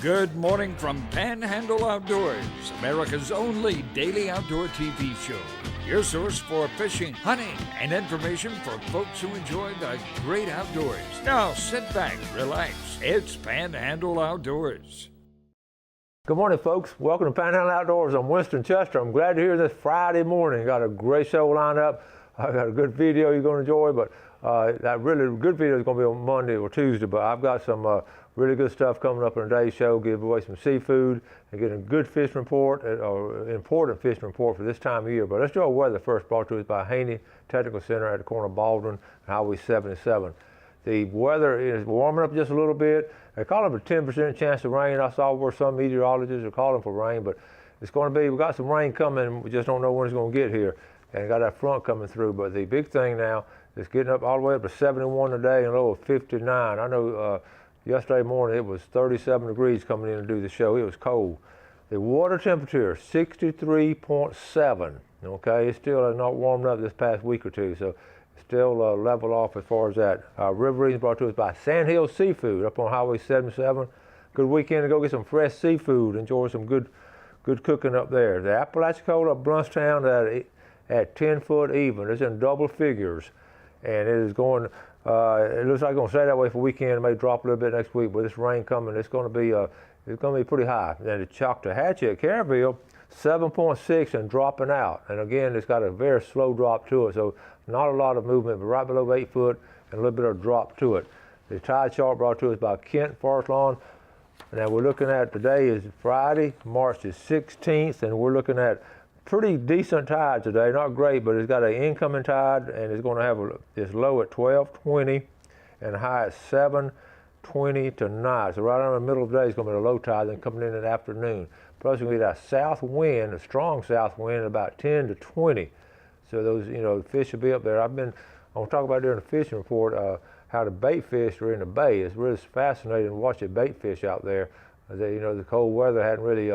Good morning from Panhandle Outdoors, America's only daily outdoor TV show. Your source for fishing, hunting, and information for folks who enjoy the great outdoors. Now sit back, relax. It's Panhandle Outdoors. Good morning, folks. Welcome to Panhandle Outdoors. I'm Winston Chester. I'm glad you're here this Friday morning. Got a great show lined up. I got a good video you're going to enjoy, but that really good video is going to be on Monday or Tuesday. But I've got some really good stuff coming up in today's show. Give away some seafood and get a good fishing report, or important fishing report for this time of year. But let's do our weather first. Brought to us by Haney Technical Center at the corner of Baldwin and Highway 77. The weather is warming up just a little bit. They call it a 10% chance of rain. I saw where some meteorologists are calling for rain, but it's going to be, we got some rain coming. We just don't know when it's going to get here. And got that front coming through. But the big thing now is getting up all the way up to 71 today and a low of 59. I know yesterday morning it was 37 degrees coming in to do the show. It was cold. The water temperature, 63.7. Okay, it's still not warmed up this past week or two, so still level off as far as that. River readings brought to us by Sandhills Seafood up on Highway 77. Good weekend to go get some fresh seafood. Enjoy some good cooking up there. The Apalachicola up Bluntstown at 10 foot even. It's in double figures, and it is going. It looks like it's going to stay that way for weekend. It may drop a little bit next week, but this rain coming, it's going to be pretty high. And the Choctawhatchee at Caryville, 7.6 and dropping out. And again, it's got a very slow drop to it, so not a lot of movement, but right below 8 foot and a little bit of drop to it. The tide chart brought to us by Kent Forest Lawn. Now we're looking at, today is Friday, March the 16th, and we're looking at pretty decent tide today. Not great, but it's got an incoming tide, and it's going to have this low at 12:20 and high at 7:20 tonight. So right around the middle of the day is going to be a low tide, then coming in the afternoon. Plus we're going to get a south wind, a strong south wind at about 10 to 20. So those, the fish will be up there. I'm going to talk about during the fishing report how the bait fish are in the bay. It's really fascinating to watch the bait fish out there. The cold weather hadn't really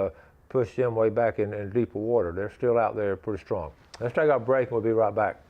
pushed them way back in deeper water. They're still out there pretty strong. Let's take our break and we'll be right back.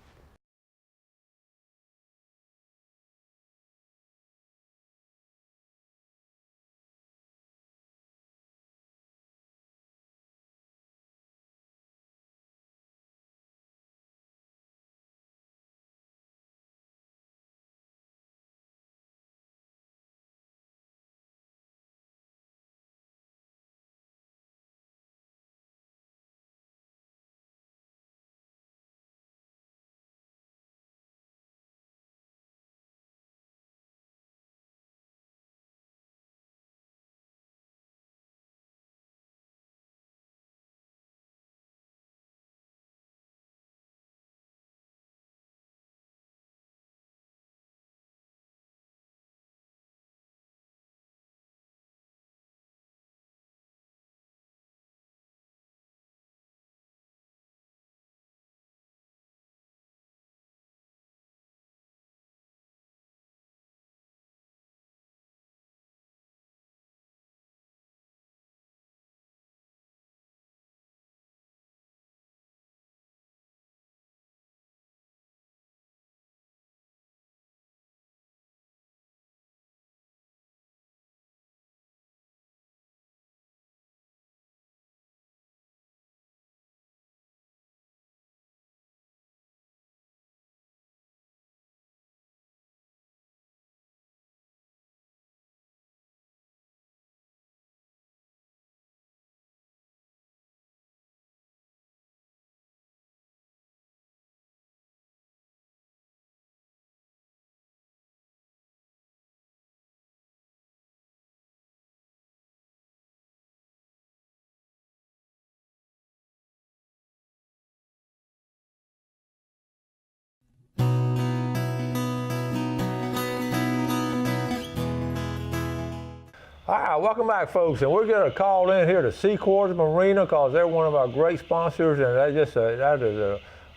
All right, welcome back, folks, and we're going to call in here to Seaquarters Marina because they're one of our great sponsors, and that is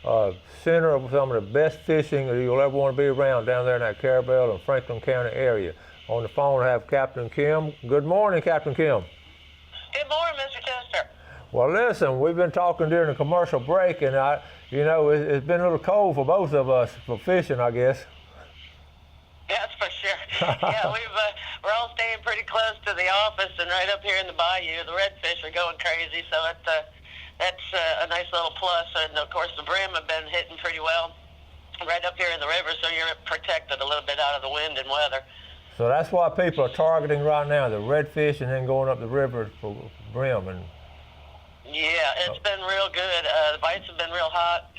a center of some of the best fishing that you'll ever want to be around down there in that Caryville and Franklin County area. On the phone, I have Captain Kim. Good morning, Captain Kim. Good morning, Mr. Chester. Well, listen, we've been talking during the commercial break, and it's been a little cold for both of us for fishing, I guess. That's for sure. Yeah, we're all staying pretty close to the office and right up here in the bayou, the redfish are going crazy, so that's a nice little plus. And, of course, the brim have been hitting pretty well right up here in the river, so you're protected a little bit out of the wind and weather. So that's why people are targeting right now, the redfish and then going up the river for brim. And yeah, it's been real good. The bites have been real hot.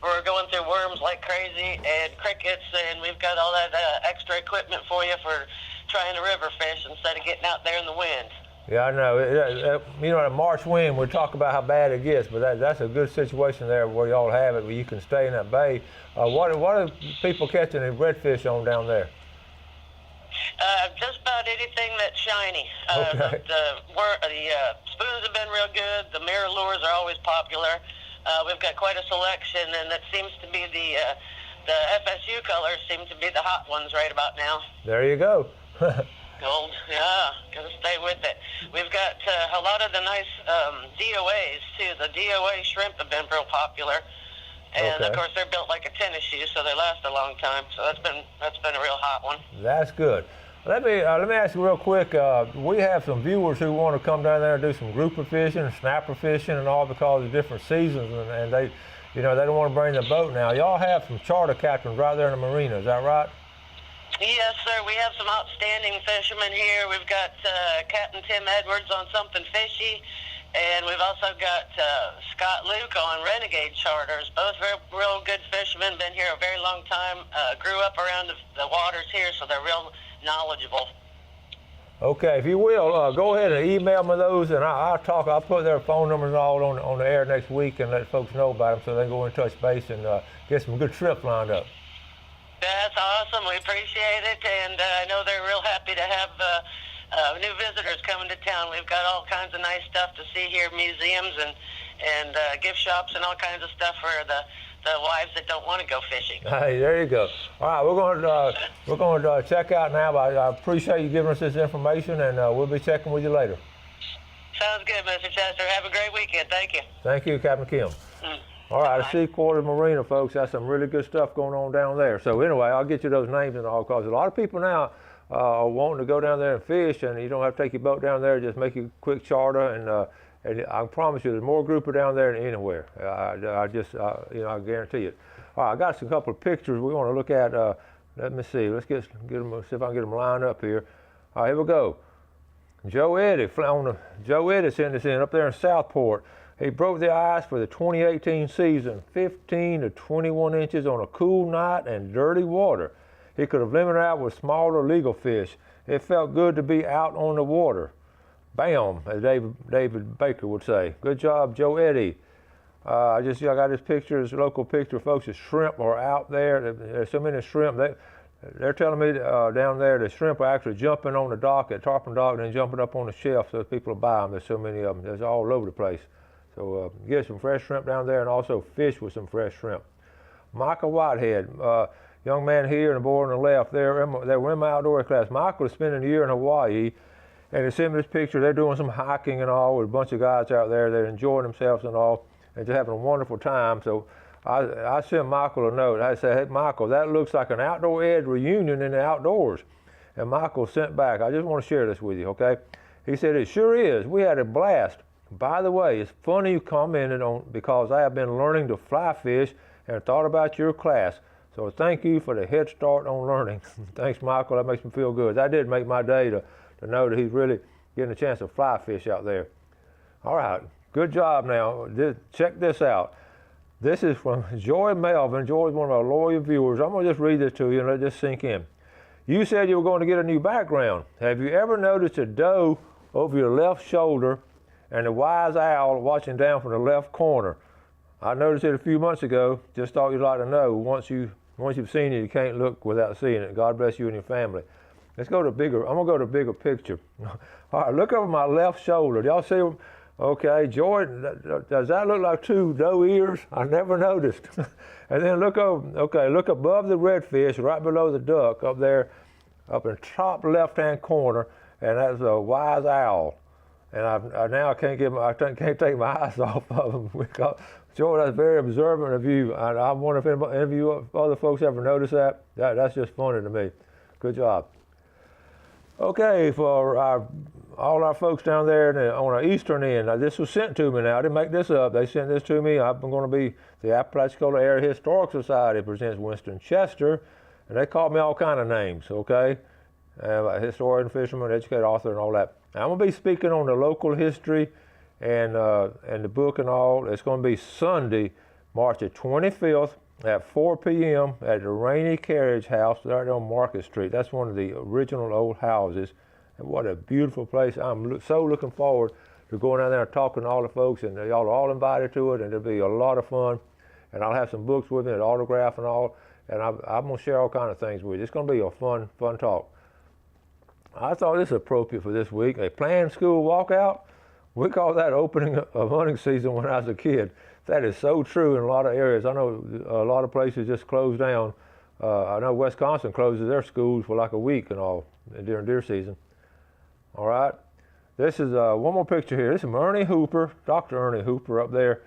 We're going through worms like crazy and crickets, and we've got all that extra equipment for you for trying to river fish instead of getting out there in the wind. Yeah, I know. You know, the March wind, we talk about how bad it gets, but that's a good situation there where y'all have it, where you can stay in that bay. What are people catching the redfish on down there? Just about anything that's shiny. Okay. The spoons have been real good. The mirror lures are always popular. We've got quite a selection, and that seems to be the FSU colors seem to be the hot ones right about now. There you go. Gold, yeah, gotta stay with it. We've got a lot of the nice DOAs too. The DOA shrimp have been real popular, and Okay. of course they're built like a tennis shoe, so they last a long time. So that's been a real hot one. That's good. Let me ask you real quick. We have some viewers who want to come down there and do some grouper fishing, snapper fishing, and all because of different seasons, and they, you know, they don't want to bring their boat now. Y'all have some charter captains right there in the marina. Is that right? Yes, sir. We have some outstanding fishermen here. We've got Captain Tim Edwards on Something Fishy, and we've also got Scott Luke on Renegade Charters. Both real good fishermen, been here a very long time, grew up around the waters here, so they're real knowledgeable. Okay, if you will, go ahead and email me those, and I'll put their phone numbers all on the air next week and let folks know about them so they can go and touch base and get some good trips lined up. That's awesome. We appreciate it, and I know they're real happy to have new visitors coming to town. We've got all kinds of nice stuff to see here, museums and gift shops and all kinds of stuff for the wives that don't want to go fishing. Hey, there you go. All right, we're going to check out now. But I appreciate you giving us this information, and we'll be checking with you later. Sounds good, Mr. Chester. Have a great weekend. Thank you. Thank you, Captain Kim. All right, the Sea Quarter Marina, folks. That's some really good stuff going on down there. So anyway, I'll get you those names and all, because a lot of people now are wanting to go down there and fish, and you don't have to take your boat down there. Just make a quick charter, and I promise you, there's more grouper down there than anywhere. I guarantee it. All right, I got a couple of pictures we want to look at. Let me see. Let's get them. See if I can get them lined up here. All right, here we go. Joe Eddy sent this in up there in Southport. He broke the ice for the 2018 season, 15 to 21 inches on a cool night and dirty water. He could have limited out with smaller legal fish. It felt good to be out on the water. Bam, as David Baker would say. Good job, Joe Eddy. I got this picture, this local picture, folks. The shrimp are out there. There's so many shrimp. They're telling me down there the shrimp are actually jumping on the dock at Tarpon Dock and then jumping up on the shelf so people will buy them. There's so many of them. There's all over the place. So get some fresh shrimp down there and also fish with some fresh shrimp. Michael Whitehead, young man here and a boy on the left, they were in my outdoor class. Michael is spending a year in Hawaii, and they sent me this picture. They're doing some hiking and all with a bunch of guys out there. They're enjoying themselves and all and just having a wonderful time. So I sent Michael a note. I said, hey, Michael, that looks like an Outdoor Ed reunion in the outdoors. And Michael sent back, I just want to share this with you, okay? He said, it sure is. We had a blast. By the way, it's funny you commented on because I have been learning to fly fish and thought about your class. So thank you for the head start on learning. Thanks, Michael. That makes me feel good. That did make my day to know that he's really getting a chance to fly fish out there. All right, good job now. Check this out. This is from Joy Melvin. Joy is one of our loyal viewers. I'm going to just read this to you and let this sink in. You said you were going to get a new background. Have you ever noticed a doe over your left shoulder and a wise owl watching down from the left corner? I noticed it a few months ago. Just thought you'd like to know. Once you've seen it, you can't look without seeing it. God bless you and your family. Let's go to bigger. I'm going to go to bigger picture. All right, look over my left shoulder. Do y'all see? Okay, Joy, does that look like two doe ears? I never noticed. And then look over, okay, look above the redfish, right below the duck, up there, up in the top left-hand corner, and that's a wise owl. And I can't take my eyes off of them because, Joy, that's very observant of you. I wonder if any of you other folks ever noticed that. That's just funny to me. Good job. Okay, for all our folks down there on our eastern end, now this was sent to me now. I didn't make this up. They sent this to me. I'm going to be the Apalachicola Area Historical Society presents Winston Chester, and they called me all kind of names, okay? Historian, fisherman, educator, author, and all that. Now, I'm going to be speaking on the local history and the book and all. It's going to be Sunday, March the 25th at 4 p.m. at the Rainy Carriage House right on Market Street. That's one of the original old houses. And what a beautiful place. I'm so looking forward to going down there and talking to all the folks, and y'all are all invited to it, and it'll be a lot of fun. And I'll have some books with me, an autograph and all, and I'm going to share all kinds of things with you. It's going to be a fun talk. I thought this was appropriate for this week. A planned school walkout. We call that opening of hunting season when I was a kid. That is so true in a lot of areas. I know a lot of places just close down. I know Wisconsin closes their schools for like a week and all during deer season. All right. This is one more picture here. This is Ernie Hooper, Dr. Ernie Hooper up there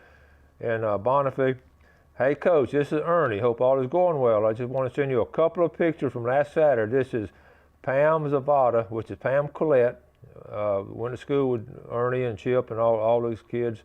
in Bonifay. Hey, Coach, this is Ernie. Hope all is going well. I just want to send you a couple of pictures from last Saturday. This is Pam Zavada, which is Pam Collette. Went to school with Ernie and Chip and all those kids.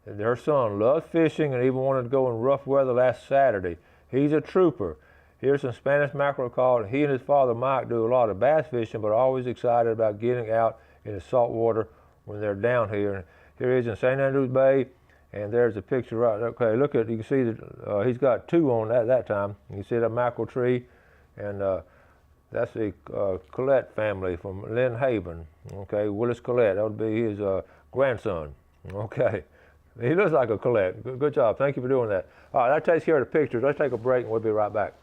Their son loved fishing and even wanted to go in rough weather last Saturday. He's a trooper. Here's some Spanish mackerel caught. He and his father Mike do a lot of bass fishing, but are always excited about getting out in the salt water when they're down here. Here he is in St. Andrews Bay, and there's a picture right there. Okay, look at, you can see that he's got two on that time. You can see that mackerel tree, and that's the Collette family from Lynn Haven. Okay, Willis Collette, that would be his grandson. Okay, he looks like a Collette. Good job, thank you for doing that. All right, that takes care of the pictures. Let's take a break and we'll be right back.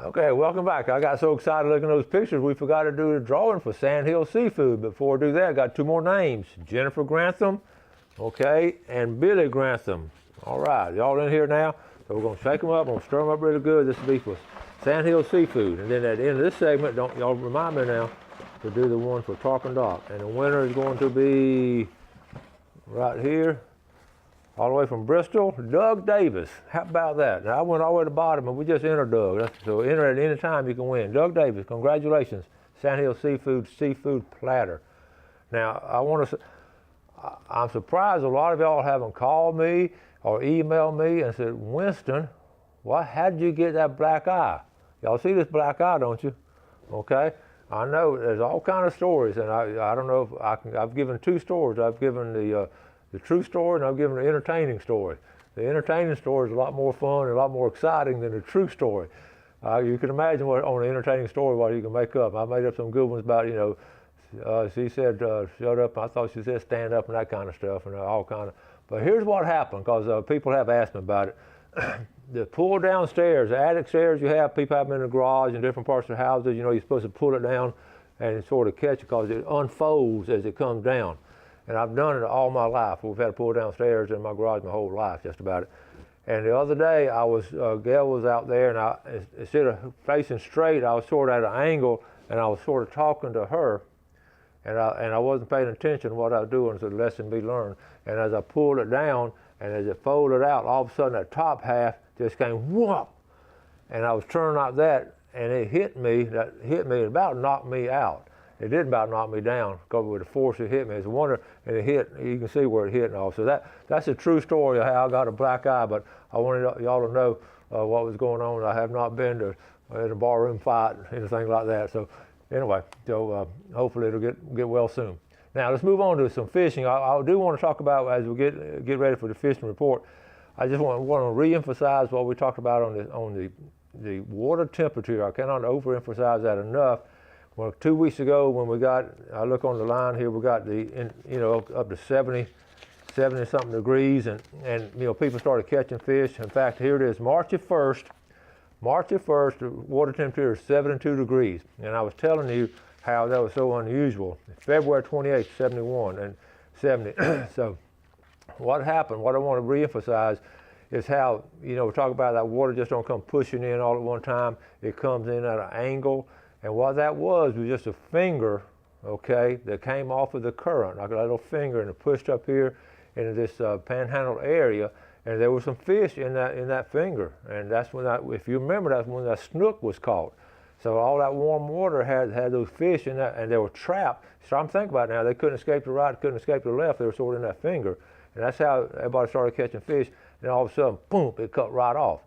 Okay, welcome back. I got so excited looking at those pictures, we forgot to do the drawing for Sandhills Seafood. Before I do that, I got two more names, Jennifer Grantham, okay, and Billy Grantham. All right, y'all in here now? So we're gonna shake them up, we're gonna stir them up really good. This will be for Sandhills Seafood. And then at the end of this segment, don't y'all remind me now to do the one for Tarpon Dock. And the winner is going to be right here, all the way from Bristol, Doug Davis. How about that? Now, I went all the way to the bottom, and we just entered Doug. So enter at any time you can win. Doug Davis, congratulations. Sandhills Seafood platter. Now, I'm surprised a lot of y'all haven't called me or emailed me and said, Winston, how did you get that black eye? Y'all see this black eye, don't you? Okay. I know there's all kind of stories, and I don't know if I've given two stories. I've given the true story, and I've given the entertaining story. the entertaining story is a lot more fun and a lot more exciting than the true story. You can imagine what on an entertaining story what you can make up. I made up some good ones about, she said, shut up. I thought she said stand up and that kind of stuff and all kind of. But here's what happened, because people have asked me about it. The pull downstairs, the attic stairs you have, people have them in the garage and different parts of the houses, you're supposed to pull it down and sort of catch it because it unfolds as it comes down. And I've done it all my life. We've had to pull downstairs in my garage my whole life, just about it. And the other day, Gail was out there, and instead of facing straight, I was sort of at an angle, and I was sort of talking to her, and I wasn't paying attention to what I was doing, so the lesson be learned. And as I pulled it down, and as it folded out, all of a sudden that top half just came whoop, and I was turning like that, and it hit me. That hit me, it about knocked me out. It did about knock me down because with the force it hit me. It's a wonder, and it hit. You can see where it hit and all. So that's a true story of how I got a black eye. But I wanted y'all to know what was going on. I have not been to in a barroom fight, anything like that. So anyway, hopefully it'll get well soon. Now let's move on to some fishing. I do want to talk about as we get ready for the fishing report. I just want to reemphasize what we talked about on the water temperature. I cannot overemphasize that enough. Well, 2 weeks ago when I look on the line here, we got up to 70 something degrees, and people started catching fish. In fact, here it is, March the 1st, the water temperature is 72 degrees. And I was telling you how that was so unusual. February 28th, 71 and 70. So what happened, what I want to reemphasize is how, we talk about that water just don't come pushing in all at one time. It comes in at an angle. And what that was just a finger, okay, that came off of the current, like a little finger, and it pushed up here into this Panhandle area, and there were some fish in that finger, and that's when if you remember, that's when that snook was caught. So all that warm water had those fish in that, and they were trapped. So I'm thinking about it now, they couldn't escape to the right, couldn't escape to the left, they were sort of in that finger, and that's how everybody started catching fish. And all of a sudden, boom, it cut right off,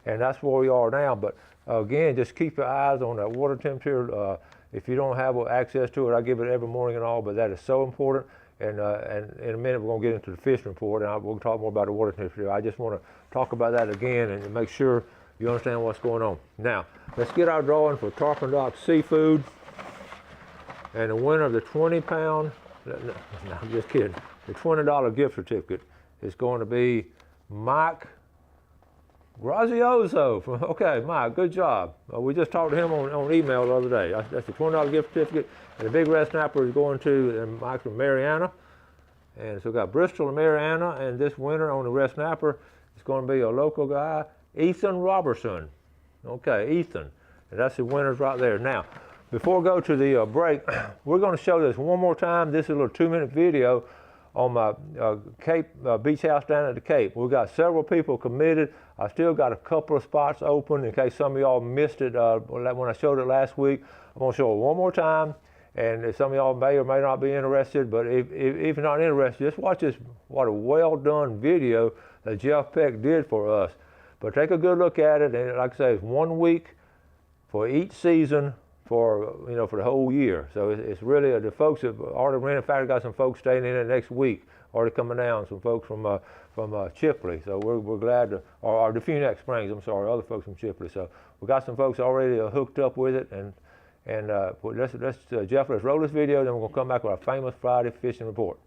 and that's where we are now. But again, just keep your eyes on that water temperature. If you don't have access to it, I give it every morning and all, but that is so important. And in a minute, we're going to get into the fishing report, and we'll talk more about the water temperature. I just want to talk about that again and make sure you understand what's going on. Now, let's get our drawing for Tarpon Dock Seafood. And the winner of the 20-pound, no, I'm just kidding, the $20 gift certificate is going to be Mike Grazioso. Okay, Mike, good job. We just talked to him on email the other day. That's the $20 gift certificate. And the big red snapper is going to Mike from Mariana. And so we got Bristol and Mariana, and this winner on the red snapper is going to be a local guy, Ethan Robertson. Okay, Ethan. And that's the winners right there. Now, before we go to the break, we're going to show this one more time. This is a little 2-minute video on my Cape beach house down at the Cape. We've got several people committed. I still got a couple of spots open in case some of y'all missed it when I showed it last week. I'm going to show it one more time, and if some of y'all may or may not be interested, but if you're not interested, just watch this. What a well done video that Jeff Peck did for us. But take a good look at it, and like I say, it's 1 week for each season for the whole year. So it's really the folks that already rented. In fact, I got some folks staying in it next week, already coming down. Some folks from Chipley. So we're glad to, or the Phoenix Springs. I'm sorry, other folks from Chipley. So we got some folks already hooked up with it, and Jeff, let's roll this video. Then we're gonna come back with our famous Friday fishing report.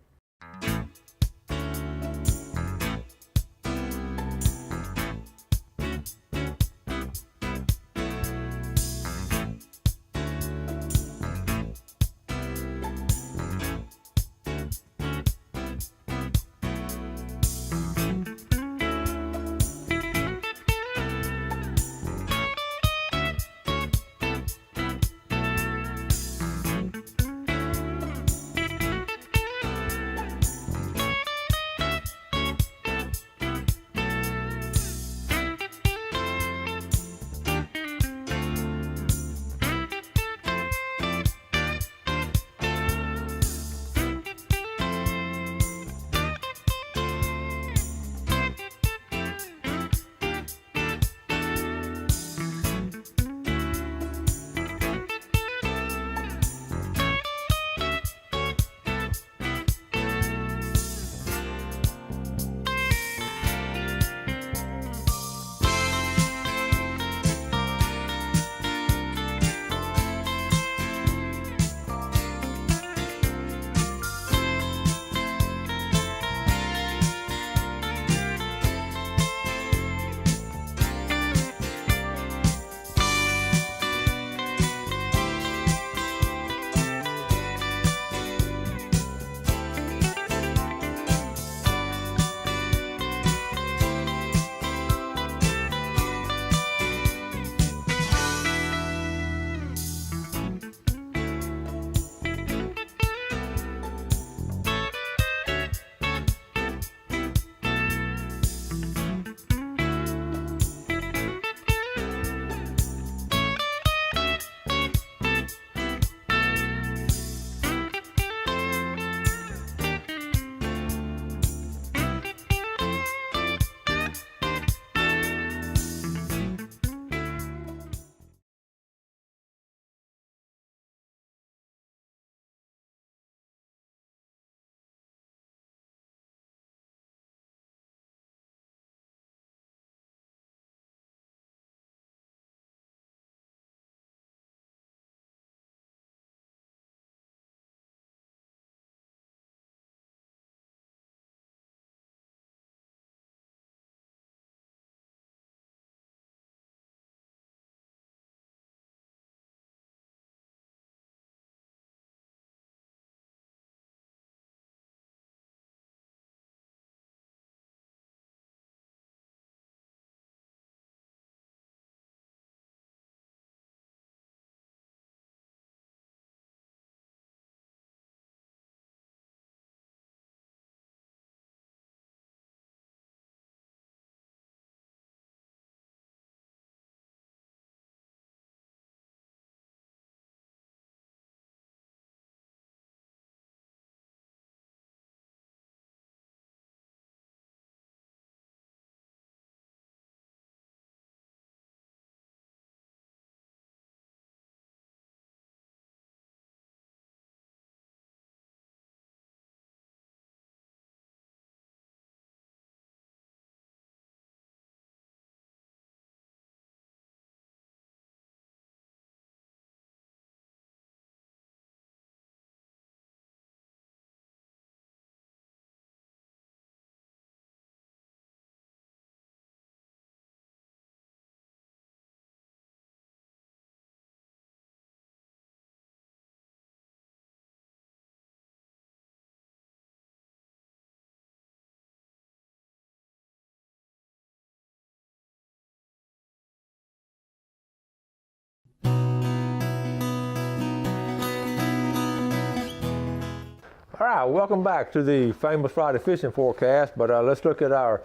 All right, welcome back to the famous Friday fishing forecast. But let's look at our,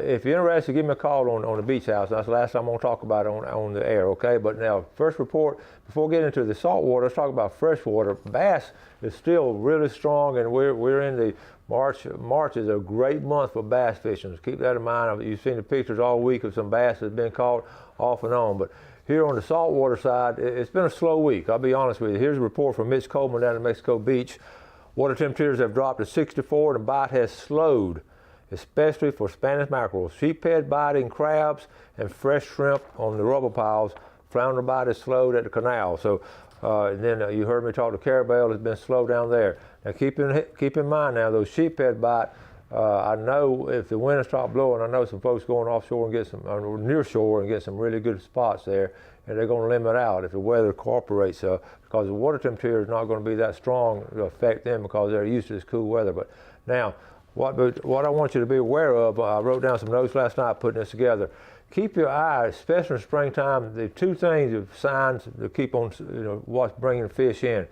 if you're interested, give me a call on the beach house. That's the last time I'm going to talk about it on the air, okay? But now, first report, before getting into the saltwater, let's talk about freshwater. Bass is still really strong, and we're in the March. March is a great month for bass fishing. So keep that in mind. You've seen the pictures all week of some bass that's been caught off and on. But here on the saltwater side, it's been a slow week. I'll be honest with you. Here's a report from Mitch Coleman down at Mexico Beach. Water temperatures have dropped to 64 and the bite has slowed, especially for Spanish mackerel, sheephead biting crabs, and fresh shrimp on the rubber piles. Flounder bite is slowed at the canal. So then you heard me talk to Carabel, it's been slow down there. Now keep in mind now, those sheephead bite, I know if the wind stops blowing, I know some folks going offshore and get some, near shore and get some really good spots there, and they're going to limit out if the weather cooperates, because the water temperature is not going to be that strong to affect them because they're used to this cool weather. But now, what I want you to be aware of, I wrote down some notes last night putting this together. Keep your eye, especially in springtime, the two things of signs to keep on, what's bringing fish in.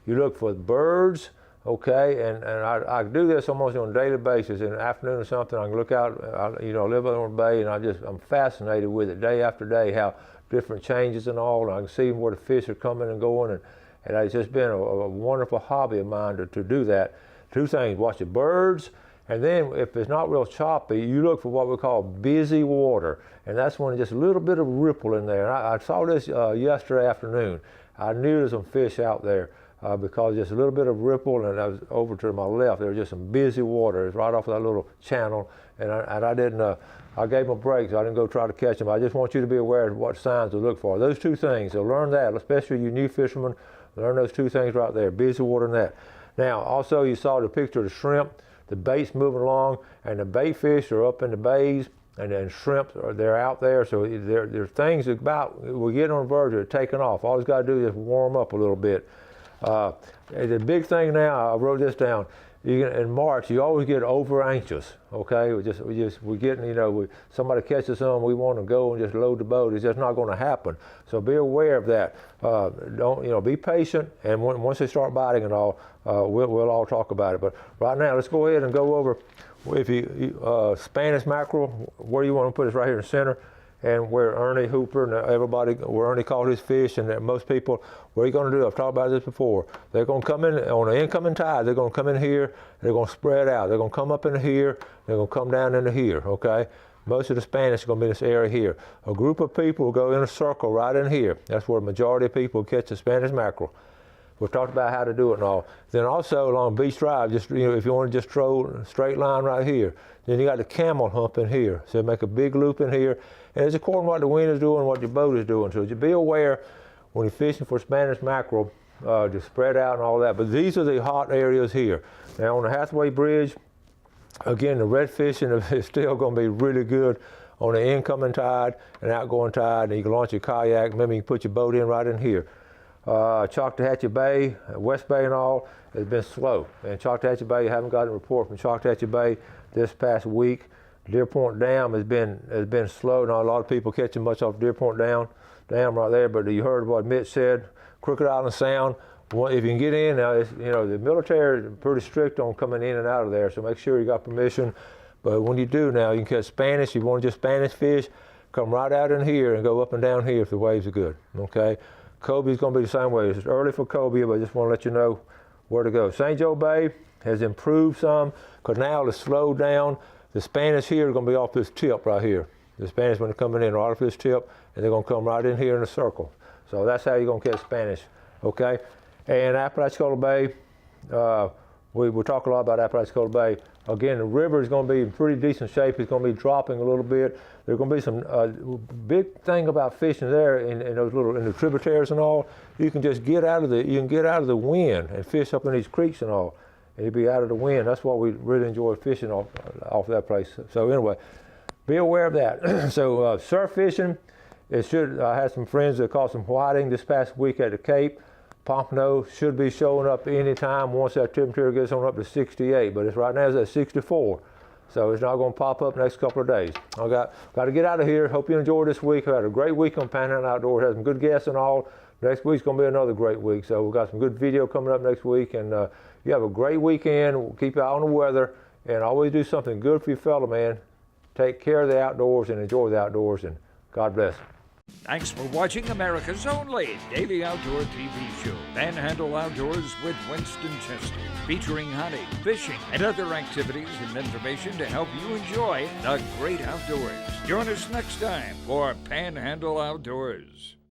You look for birds, okay, and I do this almost on a daily basis. In the afternoon or something, I can look out, I live on the bay, and I'm fascinated with it day after day, how different changes and all, and I can see where the fish are coming and going, and it's just been a wonderful hobby of mine to do that. Two things, watch the birds, and then if it's not real choppy, you look for what we call busy water, and that's when just a little bit of ripple in there. I saw this yesterday afternoon. I knew there's some fish out there because just a little bit of ripple, and I was over to my left, there was just some busy water. It's right off of that little channel, and I didn't, I gave them a break, so I didn't go try to catch them. I just want you to be aware of what signs to look for. Those two things, so learn that, especially you new fishermen, learn those two things right there, busy water and that. Now, also you saw the picture of the shrimp, the bait's moving along, and the bait fish are up in the bays, and then shrimp, they're out there, so there's things about, we're getting on the verge of taking off. All it's got to do is warm up a little bit. The big thing now, I wrote this down, in March, you always get over anxious, okay? We're getting, somebody catches something, we want to go and just load the boat. It's just not going to happen. So be aware of that. Be patient, and once they start biting and all, we'll all talk about it. But right now, let's go ahead and go over, if you Spanish mackerel, where you want to put it right here in the center, and where Ernie Hooper and everybody, where Ernie caught his fish, and most people, what are you going to do? I've talked about this before. They're going to come in on an incoming tide. They're going to come in here. They're going to spread out. They're going to come up into here. They're going to come down into here, okay? Most of the Spanish are going to be in this area here. A group of people will go in a circle right in here. That's where the majority of people catch the Spanish mackerel. We've talked about how to do it and all. Then also along Beach Drive, just if you want to just throw a straight line right here. Then you got the camel hump in here. So make a big loop in here. And it's according to what the wind is doing, what your boat is doing. So just be aware when you're fishing for Spanish mackerel, to spread out and all that. But these are the hot areas here. Now on the Hathaway Bridge, again, the red fishing is still going to be really good on the incoming tide and outgoing tide. And you can launch your kayak. Maybe you can put your boat in right in here. Choctawhatchee Bay, West Bay and all, has been slow. And Choctawhatchee Bay, you haven't gotten a report from Choctawhatchee Bay this past week. Deer Point Dam has been slow. Not a lot of people catching much off Deer Point Dam right there, but you heard what Mitch said. Crooked Island Sound, if you can get in now, the military is pretty strict on coming in and out of there, so make sure you got permission. But when you do now, you can catch Spanish. If you want just Spanish fish, come right out in here and go up and down here if the waves are good, okay? Kobe's going to be the same way. It's early for Kobe, but I just want to let you know where to go. St. Joe Bay has improved some. Canal is slowed down. The Spanish here are going to be off this tip right here. The Spanish, when they're coming in, are off this tip, and they're going to come right in here in a circle. So that's how you're going to catch Spanish, okay? And Apalachicola Bay, we talk a lot about Apalachicola Bay. Again, the river is going to be in pretty decent shape. It's going to be dropping a little bit. There's going to be some big thing about fishing there in the tributaries and all. You can just get out of the wind and fish up in these creeks and all. And you'll be out of the wind. That's why we really enjoy fishing off that place. So anyway, be aware of that. So surf fishing, I had some friends that caught some whiting this past week at the Cape. Pompano should be showing up anytime once that temperature gets on up to 68, but right now it's at 64. So it's not going to pop up next couple of days. I got to get out of here. Hope you enjoyed this week. I had a great week on Panhandle Outdoors. Had some good guests and all. Next week's going to be another great week. So we've got some good video coming up next week. And you have a great weekend. We'll keep an eye on the weather. And always do something good for your fellow man. Take care of the outdoors and enjoy the outdoors. And God bless. Thanks for watching America's only daily outdoor TV show, Panhandle Outdoors with Winston Chester, featuring hunting, fishing, and other activities and information to help you enjoy the great outdoors. Join us next time for Panhandle Outdoors.